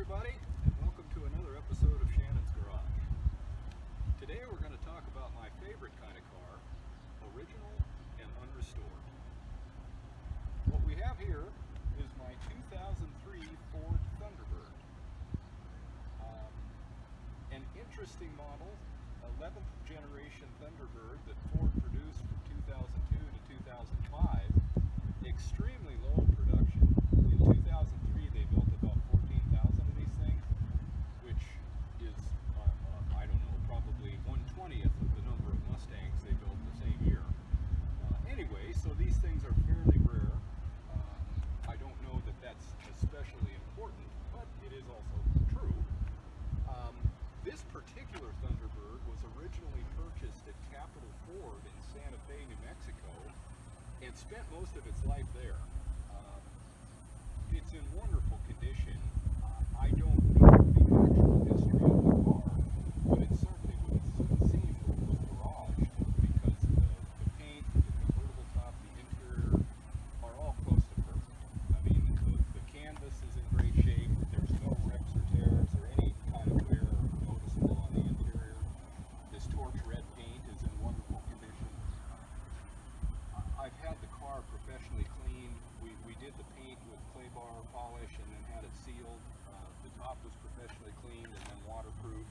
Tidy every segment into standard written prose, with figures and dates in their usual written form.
everybody, and welcome to another episode of Shannon's Garage. Today we're going to talk about my favorite kind of car, original and unrestored. What we have here is my 2003 Ford Thunderbird. An interesting model, 11th generation Thunderbird that Ford produced from 2002 to 2005. Extremely low production. In 2003 they built about 14,000 of these things, which is, I don't know, probably 1/20th of the number of Mustangs they built the same year. Anyway, so these things are fairly rare. I don't know that that's especially important, but it is also true. This particular Thunderbird was originally purchased at Capital Ford in Santa Fe, New Mexico, and spent most of its life there. It's in wonderful condition. I don't know the actual history of the car, but it certainly would seem that it was garaged because the paint, the convertible top, the interior are all close to perfect. I mean, the canvas is in great shape. There's no rips or tears or any kind of wear noticeable on the interior. This torch red paint is in wonderful condition. I've had the car professionally cleaned. We did the paint with clay bar polish and then had it sealed. The top was professionally cleaned and then waterproof.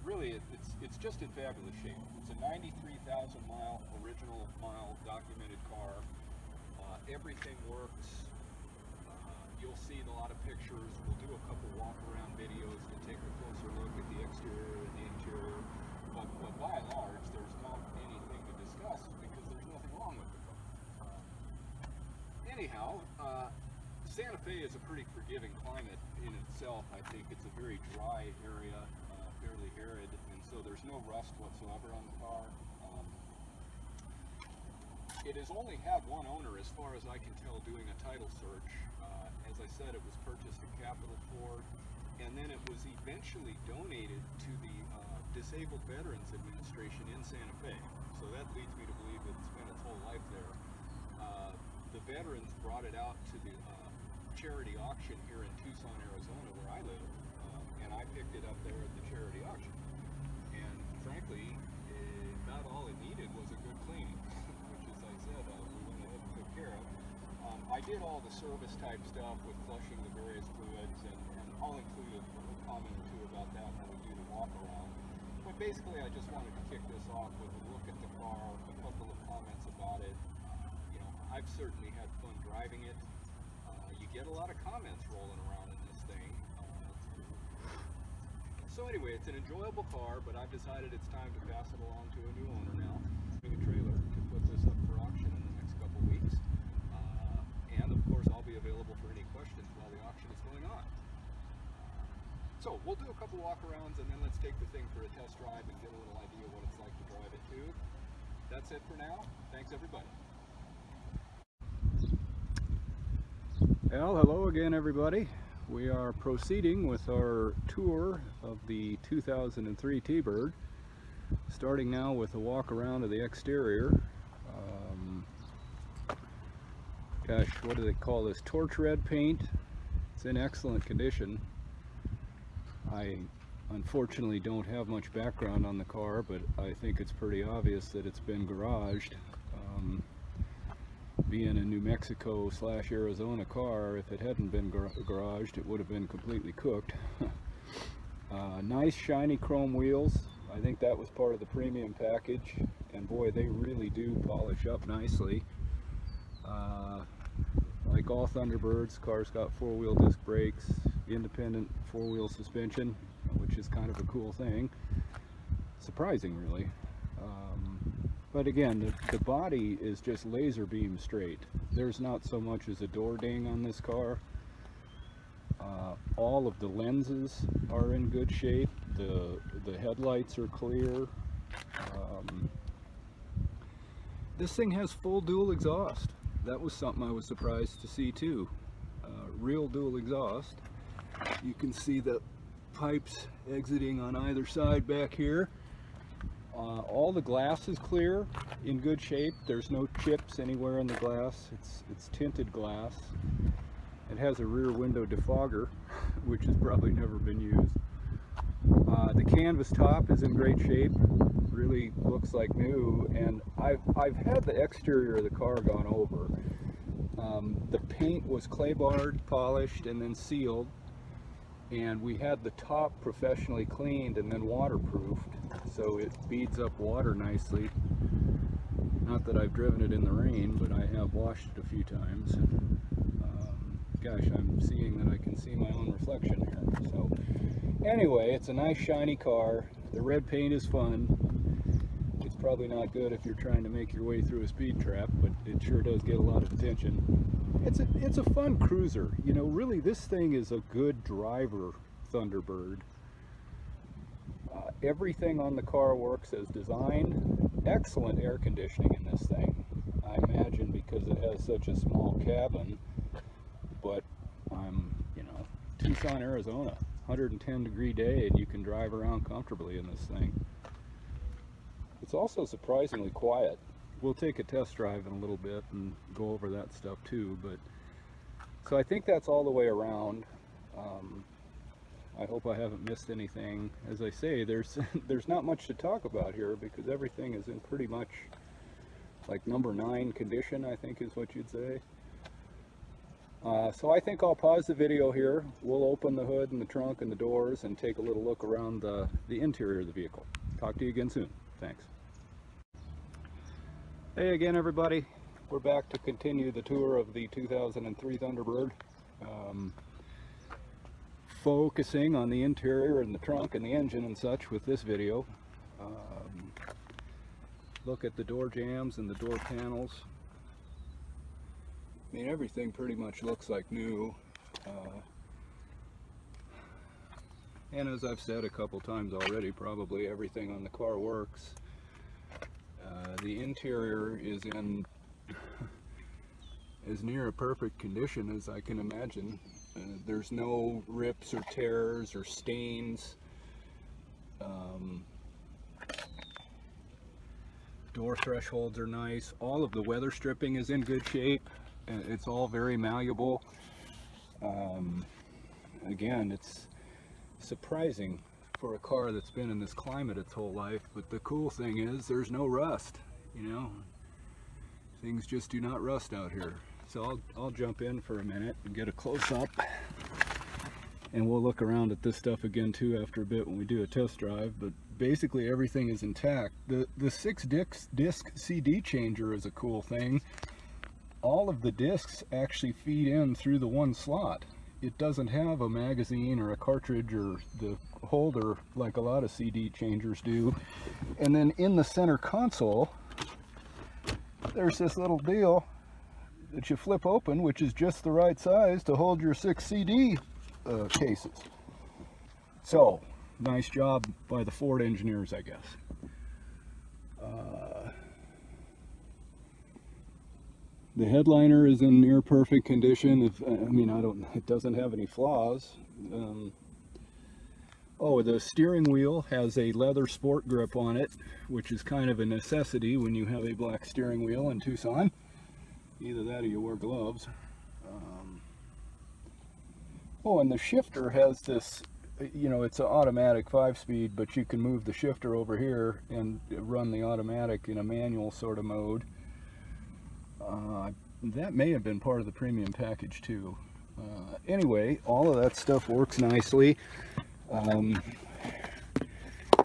Really, it's just in fabulous shape. It's a 93,000 mile original mile documented car. Everything works. You'll see a lot of pictures. We'll do a couple walk around videos to take a closer look at the exterior and the interior. But by and large, there's not anything to discuss because there's nothing wrong with the car. Anyhow, Santa Fe is a pretty forgiving climate in itself. I think it's a very dry area, fairly arid, and so there's no rust whatsoever on the car. It has only had one owner as far as I can tell doing a title search. As I said, it was purchased at Capital Ford, and then it was eventually donated to the Disabled Veterans Administration in Santa Fe. So that leads me to believe that it spent its whole life there. The veterans brought it out to the charity auction here in Tucson, Arizona, where I live, and I picked it up there at the charity auction. And frankly, about all it needed was a good cleaning, which, as I said, we went ahead and took care of. I did all the service type stuff with flushing the various fluids, and I'll include a comment or two about that when we do the walk around. But basically, I just wanted to kick this off with a look at the car, a couple of comments about it. I've certainly had fun driving it. You get a lot of comments rolling around in this thing. So anyway, it's an enjoyable car, but I've decided it's time to pass it along to a new owner now. I'm a trailer to put this up for auction in the next couple weeks. And of course, I'll be available for any questions while the auction is going on. So we'll do a couple walk-arounds, and then let's take the thing for a test drive and get a little idea what it's like to drive it too. That's it for now. Thanks, everybody. Well, hello again, everybody. We are proceeding with our tour of the 2003 Tbird, starting now with a walk around of the exterior. Gosh, what do they call this? Torch red paint. It's in excellent condition. I unfortunately don't have much background on the car, but I think it's pretty obvious that it's been garaged. Being a New Mexico / Arizona car, if it hadn't been garaged, it would have been completely cooked. Nice shiny chrome wheels. I think that was part of the premium package, and boy, they really do polish up nicely. Like all Thunderbirds, car's got 4-wheel disc brakes, independent 4-wheel suspension, which is kind of a cool thing. Surprising, really. But again, the body is just laser beam straight. There's not so much as a door ding on this car. All of the lenses are in good shape. The headlights are clear. This thing has full dual exhaust. That was something I was surprised to see too. Real dual exhaust. You can see the pipes exiting on either side back here. All the glass is clear, in good shape. There's no chips anywhere in the glass. It's tinted glass. It has a rear window defogger, which has probably never been used. The canvas top is in great shape, really looks like new, and I've had the exterior of the car gone over. The paint was clay barred, polished, and then sealed, and we had the top professionally cleaned and then waterproofed, so it beads up water nicely. Not that I've driven it in the rain, but I have washed it a few times. Gosh, I'm seeing that I can see my own reflection here. So anyway, it's a nice shiny car. The red paint is fun. It's probably not good if you're trying to make your way through a speed trap, but it sure does get a lot of attention. It's a fun cruiser. You know, really this thing is a good driver Thunderbird. Everything on the car works as designed. Excellent air conditioning in this thing. I imagine because it has such a small cabin, but you know, Tucson, Arizona, 110-degree day, and you can drive around comfortably in this thing. It's also surprisingly quiet. We'll take a test drive in a little bit and go over that stuff too, but so I think that's all the way around. I hope I haven't missed anything. As I say, there's not much to talk about here because everything is in pretty much like number 9 condition, I think is what you'd say. So I think I'll pause the video here. We'll open the hood and the trunk and the doors and take a little look around the interior of the vehicle. Talk to you again soon. Thanks. Hey again, everybody. We're back to continue the tour of the 2003 Thunderbird. Focusing on the interior and the trunk and the engine and such with this video. Look at the door jambs and the door panels. I mean, everything pretty much looks like new. And as I've said a couple times already, probably everything on the car works. The interior is in as near a perfect condition as I can imagine. There's no rips or tears or stains. Door thresholds are nice. All of the weather stripping is in good shape. It's all very malleable. Again, it's surprising for a car that's been in this climate its whole life, but the cool thing is there's no rust, you know. Things just do not rust out here. So I'll jump in for a minute and get a close-up, and we'll look around at this stuff again too after a bit when we do a test drive. But basically everything is intact. The 6-disc CD changer is a cool thing. All of the discs actually feed in through the one slot. It doesn't have a magazine or a cartridge or the holder like a lot of CD changers do. And then in the center console, there's this little deal that you flip open, which is just the right size to hold your 6 CD cases. So, nice job by the Ford engineers, I guess. The headliner is in near perfect condition. It doesn't have any flaws. Oh, the steering wheel has a leather sport grip on it, which is kind of a necessity when you have a black steering wheel in Tucson. Either that or you wear gloves. Oh, and the shifter has this, you know, it's an automatic 5-speed, but you can move the shifter over here and run the automatic in a manual sort of mode. That may have been part of the premium package too. Anyway, all of that stuff works nicely.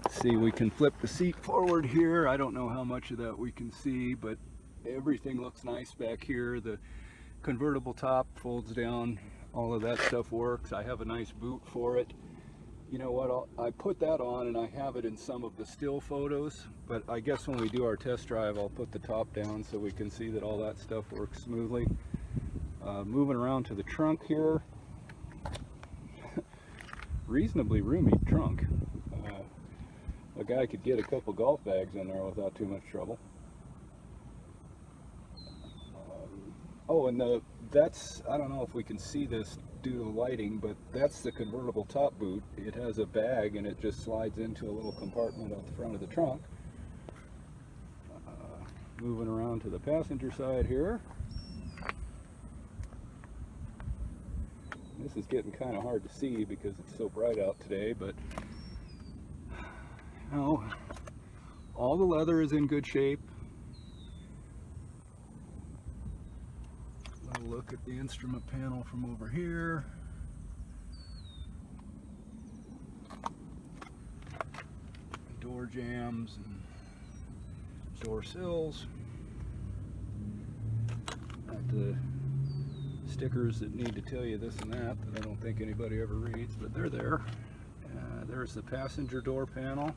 See, we can flip the seat forward here. I don't know how much of that we can see, but everything looks nice back here. The convertible top folds down. All of that stuff works. I have a nice boot for it. You know what, I put that on and I have it in some of the still photos, but I guess when we do our test drive I'll put the top down so we can see that all that stuff works smoothly. Moving around to the trunk here. Reasonably roomy trunk. A guy could get a couple golf bags in there without too much trouble. Oh, and that's, I don't know if we can see this due to the lighting, but that's the convertible top boot. It has a bag and it just slides into a little compartment at the front of the trunk. Moving around to the passenger side here. This is getting kind of hard to see because it's so bright out today, but you know, all the leather is in good shape. A little look at the instrument panel from over here. Door jambs and door sills. Got the stickers that need to tell you this and that I don't think anybody ever reads, but they're there. There's the passenger door panel.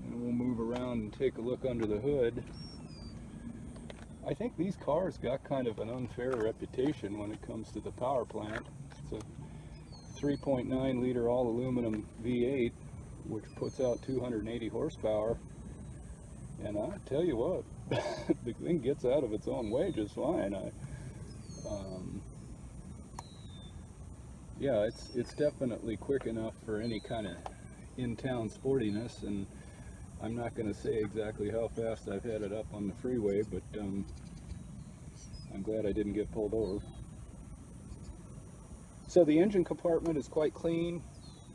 And we'll move around and take a look under the hood. I think these cars got kind of an unfair reputation when it comes to the power plant. It's a 3.9 liter all aluminum V8 which puts out 280 horsepower, and I tell you what, the thing gets out of its own way just fine. Yeah, it's definitely quick enough for any kind of in-town sportiness, and I'm not going to say exactly how fast I've had it up on the freeway, but I'm glad I didn't get pulled over. So the engine compartment is quite clean.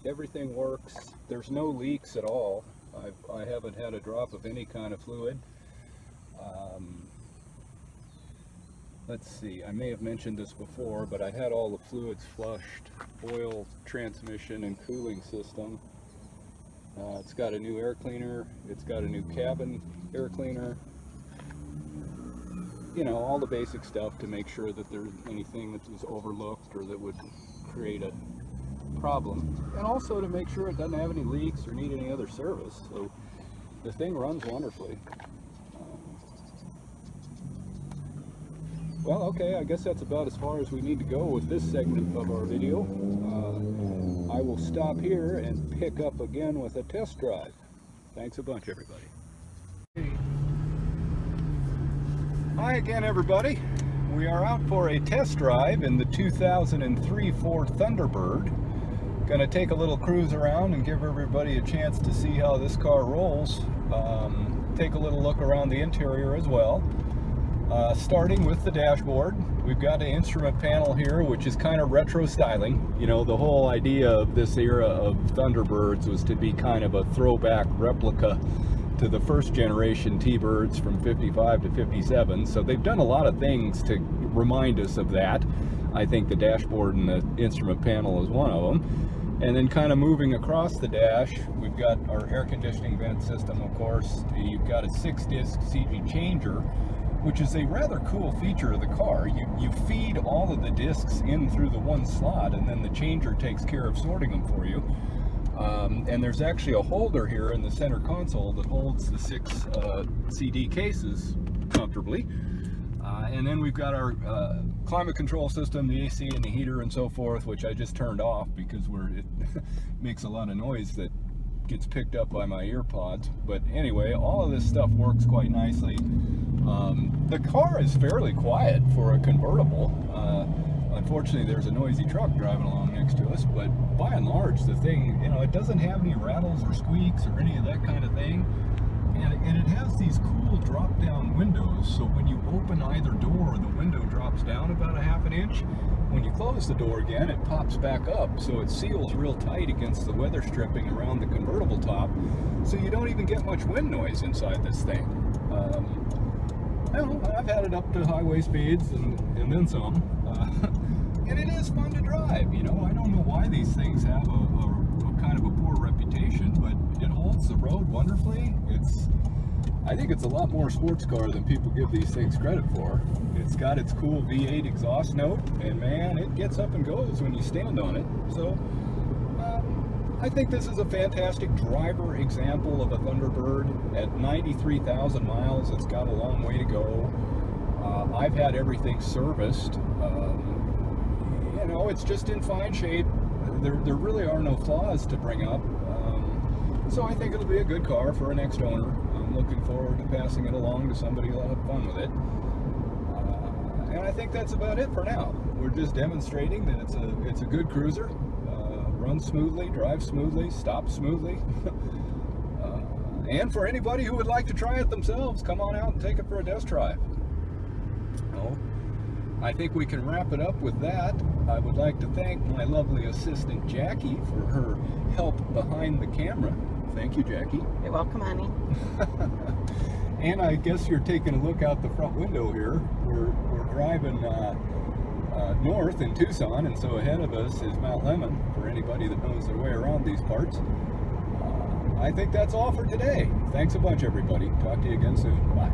Everything works. There's no leaks at all. I haven't had a drop of any kind of fluid. Let's see, I may have mentioned this before, but I had all the fluids flushed. Oil, transmission, and cooling system. It's got a new air cleaner. It's got a new cabin air cleaner. You know, all the basic stuff to make sure that there's anything that was overlooked or that would create a problem. And also to make sure it doesn't have any leaks or need any other service. So the thing runs wonderfully. Well, okay, I guess that's about as far as we need to go with this segment of our video. I will stop here and pick up again with a test drive. Thanks a bunch, everybody. Hi again, everybody. We are out for a test drive in the 2003 Ford Thunderbird. Gonna take a little cruise around and give everybody a chance to see how this car rolls. Take a little look around the interior as well. Starting with the dashboard, we've got an instrument panel here which is kind of retro styling. You know, the whole idea of this era of Thunderbirds was to be kind of a throwback replica to the first generation T-Birds from 55 to 57. So they've done a lot of things to remind us of that. I think the dashboard and the instrument panel is one of them. And then kind of moving across the dash, we've got our air conditioning vent system, of course. You've got a 6-disc CG changer, which is a rather cool feature of the car. You feed all of the discs in through the one slot, and then the changer takes care of sorting them for you. And there's actually a holder here in the center console that holds the 6 CD cases comfortably. And then we've got our climate control system, the AC and the heater and so forth, which I just turned off because it makes a lot of noise that gets picked up by my ear pods. But anyway, all of this stuff works quite nicely. The car is fairly quiet for a convertible. Unfortunately, there's a noisy truck driving along next to us, but by and large, the thing, you know, it doesn't have any rattles or squeaks or any of that kind of thing. And it has these cool drop-down windows, so when you open either door, the window drops down about a ½ inch. When you close the door again, it pops back up, so it seals real tight against the weather stripping around the convertible top, so you don't even get much wind noise inside this thing. I've had it up to highway speeds and then some, and it is fun to drive. You know, I don't know why these things have a kind of a poor reputation, but it holds the road wonderfully. I think it's a lot more sports car than people give these things credit for. It's got its cool V8 exhaust note, and man, it gets up and goes when you stand on it. So I think this is a fantastic driver example of a Thunderbird. At 93,000 miles, it's got a long way to go. I've had everything serviced. You know, it's just in fine shape. There really are no flaws to bring up. So I think it'll be a good car for a next owner. I'm looking forward to passing it along to somebody who'll have fun with it. And I think that's about it for now. We're just demonstrating that it's a good cruiser. Runs smoothly, drives smoothly, stops smoothly. And for anybody who would like to try it themselves, come on out and take it for a test drive. I think we can wrap it up with that. I would like to thank my lovely assistant Jackie for her help behind the camera. Thank you, Jackie. You're welcome, honey. And I guess you're taking a look out the front window here. We're driving north in Tucson, and so ahead of us is Mount Lemmon, for anybody that knows their way around these parts. I think that's all for today. Thanks a bunch, everybody. Talk to you again soon. Bye.